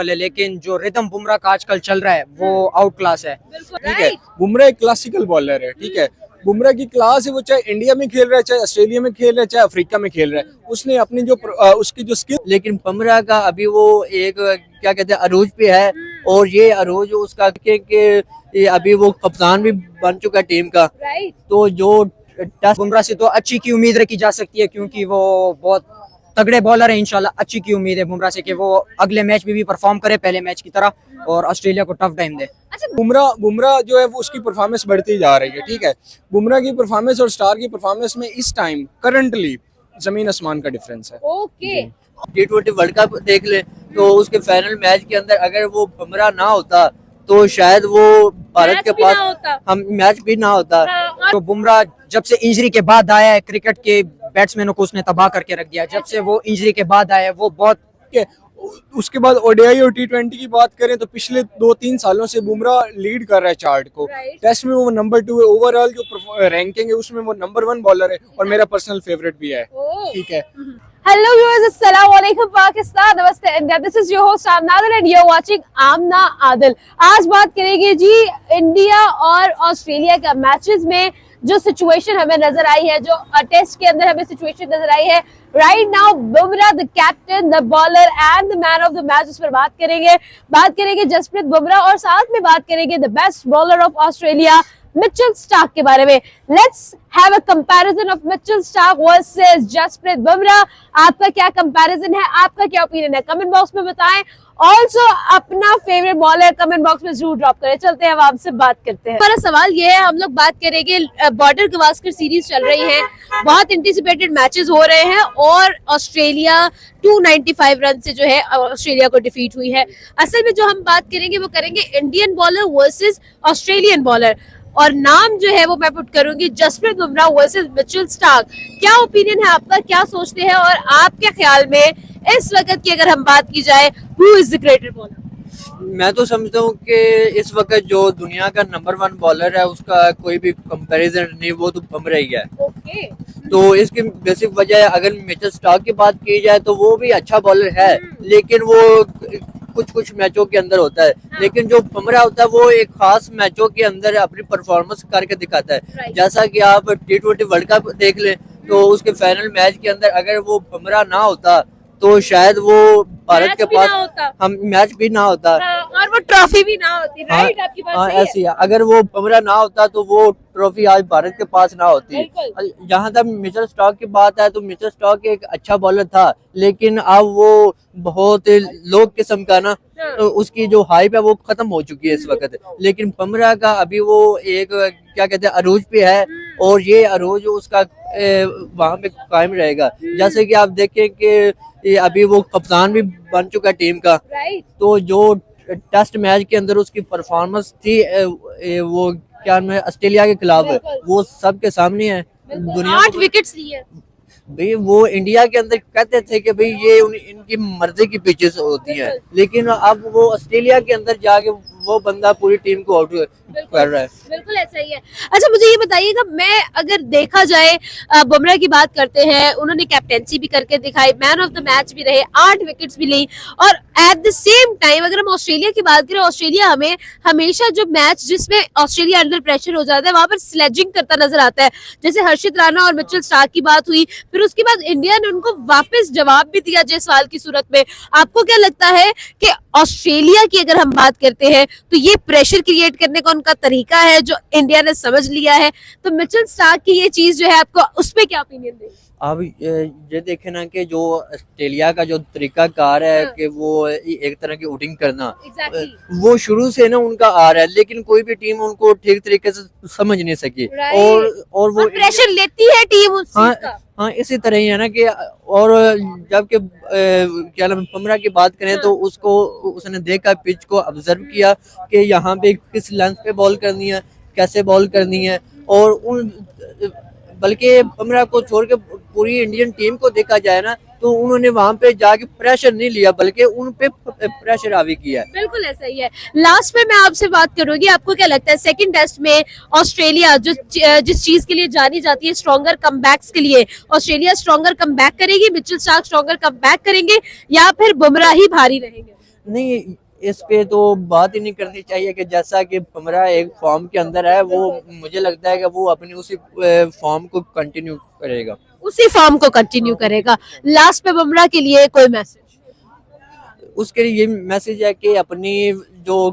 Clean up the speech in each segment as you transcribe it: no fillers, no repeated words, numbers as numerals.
लेकिन जो रिदम बुमराह का आजकल चल रहा है वो आउट क्लास है। ठीक है, बुमराह एक क्लासिकल बॉलर है। ठीक है, बुमराह की क्लास है, वो चाहे इंडिया में खेल रहा है, चाहे ऑस्ट्रेलिया में खेल रहा है, चाहे अफ्रीका में खेल रहा है, उसने अपनी जो उसकी जो स्किल। लेकिन बुमराह का अभी वो एक क्या कहते हैं अरूज पे है, और ये अरूज उसका के अभी वो कप्तान भी बन चुका है टीम का। तो जो बुमराह से तो अच्छी की उम्मीद रखी जा सकती है क्योंकि वो बहुत तगड़े बॉलर है। इंशाल्लाह अच्छी की उम्मीद है बुमराह से कि वो अगले मैच में भी परफॉर्म करे पहले मैच की तरह और ऑस्ट्रेलिया को टफ टाइम दे। बुमराह जो है वो उसकी परफॉर्मेंस बढ़ती जा रही है। ठीक है, बुमराह की परफॉर्मेंस और स्टार की परफॉर्मेंस में इस टाइम करंटली जमीन आसमान का डिफरेंस है। ओके, T20 वर्ल्ड कप देख ले तो उसके फाइनल मैच के अंदर अगर वो बुमराह ना होता तो शायद वो भारत के पास हम मैच भी ना होता। तो बुमराह जब से इंजरी के बाद आया है क्रिकेट के बैट्समैनों को उसने तबाह करके रख दिया। जब से वो इंजरी के बाद आया है वो बहुत उसके बाद ओडीआई और T20 की बात करें तो पिछले 2-3 सालों से बुमराह लीड कर रहा है चार्ट को। टेस्ट में वो नंबर 2 है, ओवरऑल जो रैंकिंग है उसमें वो नंबर 1 बॉलर है और मेरा पर्सनल फेवरेट भी है। ठीक है, हेलो व्यूअर्स, अस्सलाम वालेकुम पाकिस्तान, नमस्ते India. This is your host Amna Adil and you are watching Amna Adil. आज बात करेंगे जी इंडिया और ऑस्ट्रेलिया का मैचेस में जो सिचुएशन हमें नजर आई है, जो टेस्ट के अंदर हमें सिचुएशन नजर आई है right now. Bumrah the captain, the bowler and the man of the match, उस पर बात करेंगे जसप्रीत बुमराह और साथ में बात करेंगे the best bowler of Australia Mitchell Starc के बारे में। Let's have a comparison of Mitchell Starc versus Jasprit Bumrah. आपका क्या कंपैरिजन है, आपका क्या ओपिनियन है, कमेंट बॉक्स में बताएं। ऑल्सो अपना फेवरेट बॉलर कमेंट बॉक्स में जरूर ड्रॉप करें। चलते हैं अब आपसे बात करते हैं। हमारा सवाल ये है, हम लोग बात करेंगे बॉर्डर गवास्कर सीरीज चल रही है, बहुत एंटिसिपेटेड मैचेस हो रहे हैं और ऑस्ट्रेलिया 295 रन से जो है ऑस्ट्रेलिया को डिफीट हुई है। असल में जो हम बात करेंगे वो करेंगे Indian bowler versus Australian bowler, और नाम जो है वो मैं पुट करूंगी Jasprit Bumrah versus Mitchell Starc. क्या ओपिनियन है आपका, क्या सोचते हैं, और आपके ख्याल में इस वक्त की अगर हम बात की जाए who is the greater bowler? मैं तो समझता हूँ कि इस वक्त जो दुनिया का नंबर 1 बॉलर है उसका कोई भी कंपैरिजन नहीं, वो तो बुमराह ही है। ओके, तो इसकी बेसिक वजह अगर मिचेल स्टार्क की बात की जाए तो वो भी अच्छा बॉलर है, लेकिन वो कुछ मैचों के अंदर होता है। लेकिन जो बुमराह होता है वो एक खास मैचों के अंदर अपनी परफॉर्मेंस करके दिखाता है। जैसा कि आप T20 वर्ल्ड कप देख ले तो उसके फाइनल मैच के अंदर अगर वो बुमराह ना होता तो शायद वो भारत के पास हम मैच भी ना होता और वो ट्रॉफी भी ना होती। राइट, आपकी बात सही है। ऐसी है, अगर वो बुमराह ना होता तो वो ट्रॉफी आज भारत के पास ना होती। जहाँ तक मिचेल स्टार्क की बात है तो मिचेल स्टार्क एक अच्छा बॉलर था, लेकिन अब वो बहुत लो किस्म का ना, तो उसकी जो हाइप है वो खत्म हो चुकी है इस वक्त। लेकिन बुमराह का अभी वो एक क्या कहते हैं अरूज पे है, और ये अरूज उसका वहाँ पे कायम रहेगा। जैसे कि आप देखें कि अभी वो कप्तान भी बन चुका है टीम का। तो जो टेस्ट मैच के अंदर उसकी परफॉर्मेंस थी वो क्या नाम है ऑस्ट्रेलिया के खिलाफ, वो सबके सामने है। दुनिया 8 विकेट्स लिए भाई, वो इंडिया के अंदर कहते थे कि भाई ये इनकी मर्जी की पिचेस होती हैं, लेकिन अब वो ऑस्ट्रेलिया के अंदर जाके वो बंदा पूरी टीम को आउट कर रहा है। बिल्कुल ऐसा ही है। अच्छा, मुझे ये बताइएगा, मैं अगर देखा जाए बुमराह की बात करते हैं, उन्होंने कैप्टेंसी भी करके दिखाई, मैन ऑफ द मैच भी रहे, 8 विकेट्स भी ली, और एट द सेम टाइम अगर हम ऑस्ट्रेलिया की बात करें, ऑस्ट्रेलिया हमें हमेशा जो मैच जिसमें ऑस्ट्रेलिया अंडर प्रेशर हो जाता है वहां पर स्लेजिंग करता नजर आता है। जैसे हर्षित राणा और मिचेल स्टार्क की बात हुई, फिर उसके बाद इंडिया ने उनको वापस जवाब भी दिया जयसवाल की सूरत में। आपको क्या लगता है कि ऑस्ट्रेलिया की अगर हम बात करते हैं तो ये प्रेशर क्रिएट करने का उनका तरीका है जो इंडिया ने समझ लिया है, तो मिचेल स्टार्क की ये चीज जो है आपको उस पर क्या ओपिनियन देंगे? अब ये देखे ना कि जो ऑस्ट्रेलिया का जो तरीका कार है कि वो एक तरह की वोटिंग करना, वो शुरू से ना उनका आ रहा है, लेकिन कोई भी टीम उनको ठीक तरीके से समझ नहीं सकी। और वो प्रेशर लेती है टीम उस चीज का। हाँ, इसी तरह ही है ना कि और जबकि क्या नाम बुमराह की बात करें तो उसको उसने देखा, पिच को ऑब्जर्व किया कि यहाँ पे किस लेंथ पे बॉल करनी है, कैसे बॉल करनी है, और उन बल्कि बुमराह को छोड़ के पूरी इंडियन टीम को देखा जाए ना तो उन्होंने वहां पे जाके प्रेशर नहीं लिया बल्कि उन पे प्रेशर हावी किया। बिल्कुल ऐसा ही है। लास्ट में मैं आपसे बात करूंगी, आपको क्या लगता है सेकंड टेस्ट में ऑस्ट्रेलिया जो जिस चीज के लिए जानी जाती है स्ट्रॉन्गर कमबैक्स के लिए, ऑस्ट्रेलिया स्ट्रॉन्गर कमबैक करेगी, मिचेल स्टार्क स्ट्रॉन्गर कमबैक करेंगे, या फिर बुमराह ही भारी रहेंगे? नहीं, इस पे तो बात ही नहीं करनी चाहिए कि जैसा कि बुमराह एक फॉर्म के अंदर है, वो मुझे लगता है कि वो अपनी उसी फॉर्म को कंटिन्यू करेगा। उसी फॉर्म को कंटिन्यू करेगा। लास्ट पे बुमराह के लिए कोई मैसेज? उसके लिए ये मैसेज है कि अपनी जो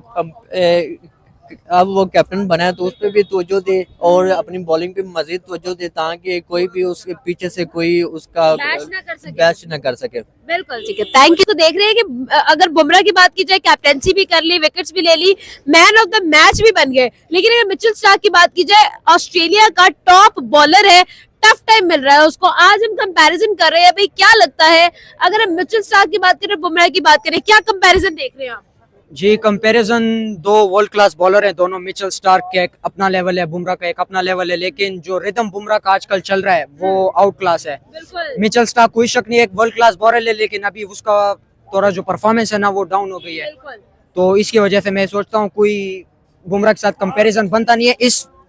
अब वो कैप्टन बना है तो उस पर भी तवज्जो दे और अपनी बॉलिंग पे मजीद तवज्जो दे, ताकि कोई भी उसके पीछे से कोई उसका बैश ना कर सके। बिल्कुल ठीक है, थैंक यू। तो देख रहे हैं कि अगर बुमराह की बात की जाए, कैप्टेंसी भी कर ली, विकेट्स भी ले ली, मैन ऑफ द मैच भी बन गए, लेकिन अगर मिचेल स्टार्क की बात की जाए, ऑस्ट्रेलिया का टॉप बॉलर है, टफ टाइम मिल रहा है उसको। आज हम कंपैरिजन कर रहे हैं, भाई क्या लगता है अगर हम मिचेल स्टार्क की बात करें, बुमराह की बात करें, क्या कंपैरिजन देख रहे हैं आप? जी कंपैरिजन, दो वर्ल्ड क्लास बॉलर हैं दोनों। मिचेल स्टार्क का एक अपना लेवल है, बुमराह का एक अपना लेवल है, लेकिन जो रिदम बुमराह का आजकल चल रहा है वो आउट क्लास है। बिल्कुल मिचेल स्टार्क कोई शक नहीं एक वर्ल्ड क्लास बॉलर है, लेकिन अभी उसका थोड़ा जो परफॉर्मेंस है ना वो डाउन हो गई है। बिल्कुल तो इसकी वजह से मैं सोचता हूँ कोई बुमराह के साथ कंपैरिजन बनता नहीं है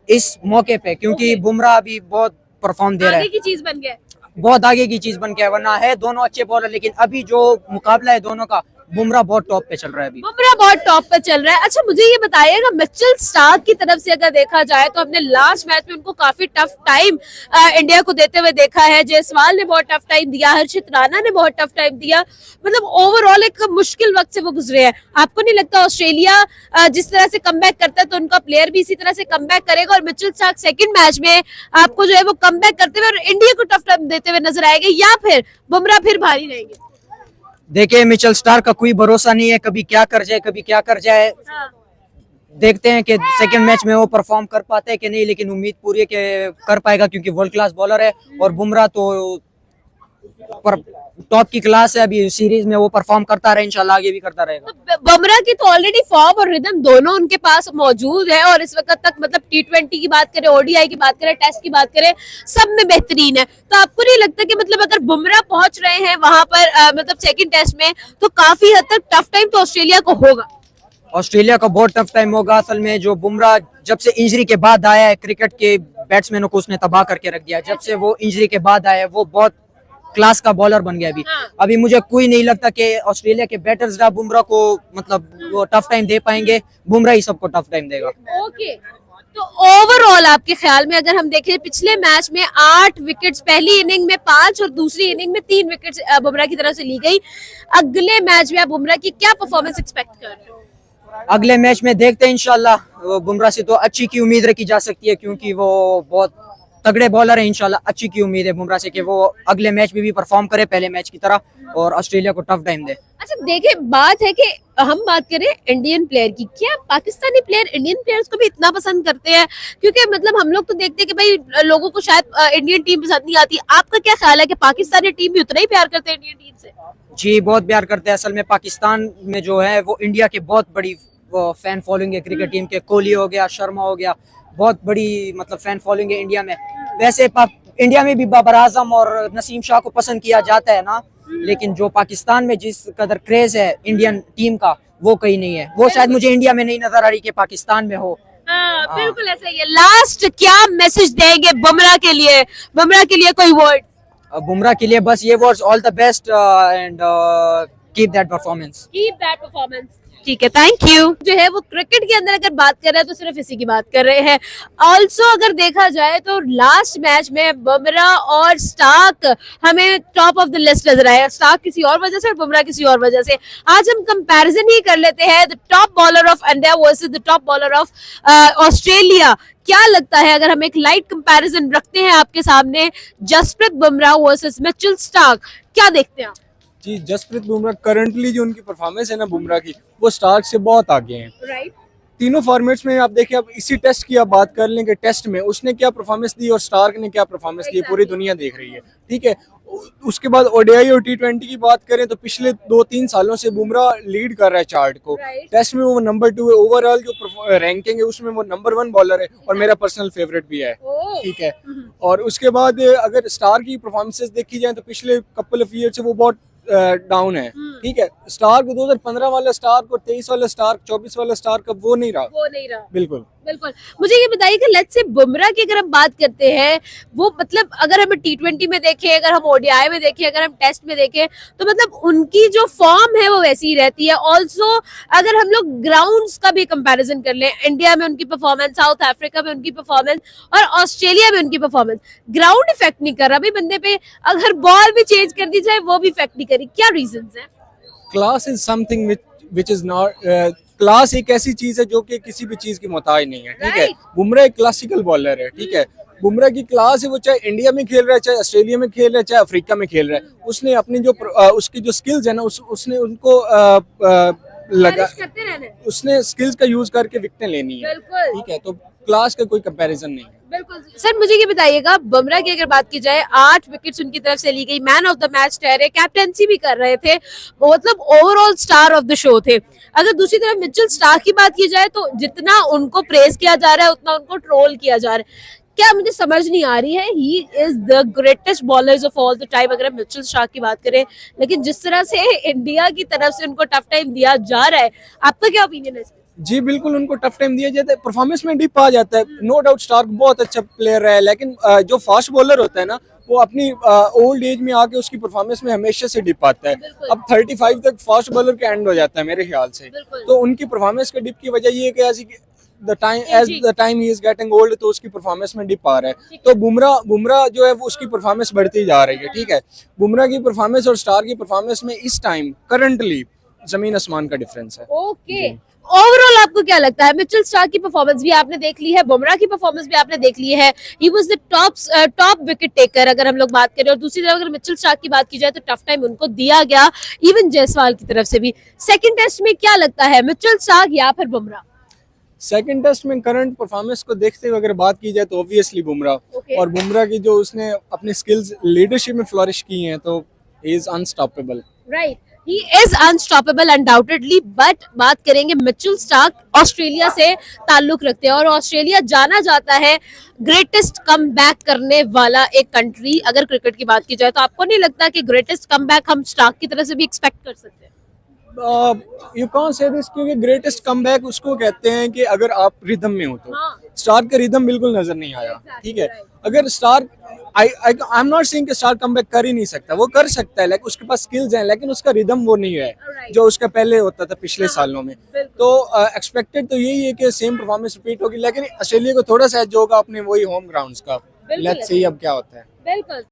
इस मौके पे, क्योंकि बुमराह अभी बहुत परफॉर्म दे रहा आगे है, की चीज बन गया। बहुत आगे की चीज बन के है। वरना है दोनों अच्छे बॉलर, लेकिन अभी जो मुकाबला है दोनों का, बुमराह बहुत टॉप पे चल रहा है अभी। बुमराह बहुत टॉप पे चल रहा है। अच्छा मुझे ये बताइएगा, मिचेल स्टार्क की तरफ से अगर देखा जाए तो हमने लास्ट मैच में उनको काफी टफ टाइम इंडिया को देते हुए देखा है। जयसवाल ने बहुत टफ टाइम दिया, हर्षित राणा ने बहुत टफ टाइम दिया, मतलब ओवरऑल एक मुश्किल वक्त से वो गुजरे हैं। आपको नहीं लगता ऑस्ट्रेलिया जिस तरह से कमबैक करता है तो उनका प्लेयर भी इसी तरह से कमबैक करेगा और मिचेल स्टार्क सेकंड मैच में आपको जो है वो कमबैक करते हुए और इंडिया को टफ टाइम देते हुए नजर आएंगे, या फिर बुमराह फिर भारी रहेंगे? देखिए मिचेल स्टार्क का कोई भरोसा नहीं है, कभी क्या कर जाए कभी क्या कर जाए। देखते हैं कि सेकंड मैच में वो परफॉर्म कर पाते हैं कि नहीं, लेकिन उम्मीद पूरी है कि कर पाएगा, क्योंकि वर्ल्ड क्लास बॉलर है और बुमराह तो टॉप की क्लास है। अभी सीरीज में वो परफॉर्म करता रहे, इंशाल्लाह आगे भी करता रहेगा। तो बुमराह की तो ऑलरेडी फॉर्म और रिदम दोनों उनके पास मौजूद है और इस वक्त तक मतलब T20 की बात करें, ओडीआई की बात करें, टेस्ट की बात करें, सब में बेहतरीन है। तो आपको नहीं लगता कि मतलब अगर बुमराह पहुंच रहे हैं वहां पर मतलब सेकंड टेस्ट में, तो काफी हद तक टफ टाइम तो ऑस्ट्रेलिया को होगा? ऑस्ट्रेलिया का बहुत टफ टाइम होगा। असल में जो बुमराह जब से इंजरी के बाद आया है, क्रिकेट के बैट्समैनों को उसने तबाह करके रख दिया। जब से वो इंजरी के बाद आया है वो बहुत क्लास का बॉलर बन गया। अभी मुझे कोई नहीं लगता कि ऑस्ट्रेलिया के बैटर्स बुमराह को मतलब वो टफ टाइम दे पाएंगे, बुमराह ही सबको टफ टाइम देगा। ओके, तो ओवरऑल आपके ख्याल में अगर हम देखें, पिछले मैच में 8 विकेट्स, पहली इनिंग में 5 और दूसरी इनिंग में 3 विकेट्स बुमराह की तरफ से ली गई। अगले मैच में आप बुमराह की क्या परफॉर्मेंस एक्सपेक्ट कर रहे हो? अगले मैच में देखते हैं इंशाल्लाह। बुमराह से तो अच्छी की उम्मीद रखी जा सकती है, क्योंकि वो बहुत तगड़े बॉलर है। इंशाल्लाह अच्छी की उम्मीद है बुमराह से कि वो अगले मैच में भी परफॉर्म करे पहले मैच की तरह और ऑस्ट्रेलिया को टफ टाइम दे। अच्छा देखिए, बात है कि हम बात करें इंडियन प्लेयर की, क्या पाकिस्तानी प्लेयर इंडियन प्लेयर्स को भी इतना पसंद करते हैं? क्योंकि मतलब हम लोग तो देखते हैं कि भाई लोगों को शायद इंडियन टीम पसंद नहीं आती। आपका क्या ख्याल है कि पाकिस्तानी टीम भी उतना ही प्यार करते हैं इंडियन टीम से? जी बहुत प्यार करते हैं। असल में पाकिस्तान में जो है वो इंडिया के बहुत बड़ी फैन फॉलोइंग है क्रिकेट टीम के। कोहली हो गया, शर्मा हो गया, बहुत बड़ी मतलब फैन फॉलोइंग है इंडिया में। वैसे इंडिया में भी बाबर आजम और नसीम शाह को पसंद किया जाता है ना, लेकिन जो पाकिस्तान में जिस कदर क्रेज है इंडियन टीम का वो कहीं नहीं है। वो शायद मुझे इंडिया में नहीं नजर आ रही कि पाकिस्तान में हो। बिल्कुल ऐसा ही है। लास्ट क्या मैसेज देंगे बुमराह के लिए? बुमराह के लिए कोई वर्ड? बुमराह के लिए बस ये words, all the best and keep that performance. Keep that performance. ठीक है, थैंक यू। जो है वो क्रिकेट के अंदर अगर बात कर रहे हैं तो सिर्फ इसी की बात कर रहे हैं। ऑल्सो अगर देखा जाए तो लास्ट मैच में बुमराह और स्टार्क हमें टॉप ऑफ द लिस्ट नजर आया। स्टार्क किसी और वजह से और बुमराह किसी और वजह से। आज हम कंपैरिजन ही कर लेते हैं, the top bowler of India versus the top bowler of Australia. क्या लगता है अगर हम एक लाइट कंपैरिजन रखते हैं आपके सामने, Jasprit Bumrah versus Mitchell Starc, क्या देखते हैं आप? जी जसप्रीत बुमराह करंटली जो उनकी परफॉर्मेंस है ना बुमराह की, वो स्टार्क से बहुत आगे हैं। राइट, तीनों फॉर्मेट्स में आप देखिए, अब इसी टेस्ट की आप बात कर लें कि टेस्ट में उसने क्या परफॉर्मेंस दी और स्टार्क ने क्या परफॉर्मेंस दी, पूरी दुनिया देख रही है। ठीक है, उसके बाद ओडीआई और T20 की बात करें तो पिछले 2-3 सालों से बुमराह लीड कर रहा है चार्ट को। टेस्ट में वो नंबर 2 है, ओवरऑल जो रैंकिंग है उसमें वो नंबर 1 बॉलर है और मेरा पर्सनल फेवरेट भी है। ठीक है, और उसके बाद अगर स्टार की परफॉर्मेंसेस देखी जाए तो पिछले कपल ऑफ ईयर से वो बहुत डाउन है। ठीक है, स्टार को 2015 वाला स्टार को, 23 वाला स्टार, 24 वाला स्टार का वो नहीं रहा। वो नहीं रहा। बिल्कुल बिल्कुल। मुझे ये बताइए कि लेट्स से बुमराह की अगर हम बात करते हैं, वो मतलब अगर हम T20 में देखें, अगर हम ODI में देखें, अगर हम टेस्ट में देखें, तो मतलब उनकी जो फॉर्म है वो वैसी ही रहती है। ऑल्सो अगर हम लोग ग्राउंड्स का भी कंपैरिजन कर लें, इंडिया में उनकी परफॉर्मेंस, साउथ अफ्रीका में उनकी परफॉर्मेंस और ऑस्ट्रेलिया में उनकी परफॉर्मेंस, ग्राउंड इफेक्ट नहीं कर रहा भाई बंदे पे। अगर बॉल भी चेंज कर दी जाए वो भी इफेक्ट नहीं करी, क्या रीजन है? Class is something which is not, class एक ऐसी चीज है जो कि किसी भी चीज की मोहताज नहीं है, ठीक है। Right. बुमराह एक क्लासिकल बॉलर है, ठीक है। बुमराह की क्लास है, वो चाहे इंडिया में खेल रहा है, चाहे ऑस्ट्रेलिया में खेल रहा है, चाहे अफ्रीका में खेल रहा है, उसने अपनी जो उसकी जो स्किल्स है ना, उसने उनको लगा, करते रहना। उसने स्किल्स का यूज करके विकेटें लेनी है, बिल्कुल। ठीक है। तो क्लास का कोई कंपैरिजन नहीं है। बिल्कुल सर, मुझे ये बताइएगा, बुमराह की अगर बात की जाए 8 विकेट्स उनकी तरफ से ली गई, मैन ऑफ द मैच ठहरे, कैप्टेंसी भी कर रहे थे, मतलब overall star of the show थे। अगर दूसरी तरफ मिचेल स्टार्क की बात की जाए तो जितना उनको प्रेज किया जा रहा है उतना उनको ट्रोल किया जा रहा है। क्या मुझे समझ नहीं आ रही है, he is the greatest bowlers of all the time अगर हम मिचेल स्टार्क की बात करें, लेकिन जिस तरह से इंडिया की तरफ से उनको टफ टाइम दिया जा रहा है, आपका क्या ओपिनियन है? जी बिल्कुल, उनको टफ टाइम दिया जाता है, परफॉर्मेंस में डिप आ जाता है, नो डाउट। स्टार्क बहुत अच्छा प्लेयर है, लेकिन जो फास्ट बॉलर होता है ना, वो अपनी ओल्ड एज में आके उसकी परफॉर्मेंस में हमेशा से डिप आता है। अब 35 तक फास्ट बॉलर का एंड हो जाता है मेरे ख्याल से। तो उनकी परफॉर्मेंस का डिप की वजह ये है कि as the time he is getting old, तो उसकी परफॉर्मेंस में डिप आ रहा है। तो बुमराह जो है वो उसकी परफॉर्मेंस बढ़ती जा रही है, ठीक है। बुमराह की परफॉर्मेंस और स्टार की परफॉर्मेंस में इस टाइम करंटली जमीन आसमान का डिफरेंस है। ओके, ओवरऑल आपको क्या लगता है? मिचेल स्टार्क की परफॉर्मेंस भी आपने देख ली है, बुमराह की परफॉर्मेंस भी आपने देख ली है, he was the top wicket taker अगर हम लोग बात करें, और दूसरी तरफ अगर मिचेल स्टार्क की बात की जाए तो टफ टाइम उनको दिया गया, इवन जायसवाल की तरफ से भी। सेकंड टेस्ट में क्या लगता है, मिचेल स्टार्क या फिर बुमराह? सेकंड टेस्ट में करंट परफॉर्मेंस को देखते हुए अगर बात की जाए तो ऑब्वियसली बुमराह। Okay. और बुमराह की जो उसने अपनी स्किल्स लीडरशिप में फ्लरिश की हैं, तो he is unstoppable. Right, he is unstoppable undoubtedly. But बात करेंगे, मिचेल स्टार्क ऑस्ट्रेलिया से ताल्लुक रखते हैं और ऑस्ट्रेलिया जाना जाता है ग्रेटेस्ट कमबैक करने वाला एक कंट्री अगर क्रिकेट की बात की जाए, तो आपको नहीं लगता कि ग्रेटेस्ट कमबैक हम स्टार्क की तरफ से भी एक्सपेक्ट कर सकते हैं? यू कांट से दिस, क्योंकि ग्रेटेस्ट कमबैक उसको कहते हैं कि अगर आप रिदम में हो तो। हाँ। स्टार्क का रिदम बिल्कुल नजर नहीं आया, Exactly, ठीक है। right. अगर Starc, I am not saying कि स्टार्क कमबैक कर ही नहीं सकता, वो कर सकता है, लेकिन उसके पास स्किल्स हैं, लेकिन उसका रिदम वो नहीं है Right. जो उसका पहले होता था पिछले सालों में। बिल्कुल। तो एक्सपेक्टेड तो यही है कि सेम परफॉर्मेंस रिपीट होगी, लेकिन ऑस्ट्रेलिया को थोड़ा सा एज होगा अपने वही होम ग्राउंड्स का। बिल्कुल। लेट्स सी अब क्या होता है। बिल्कुल।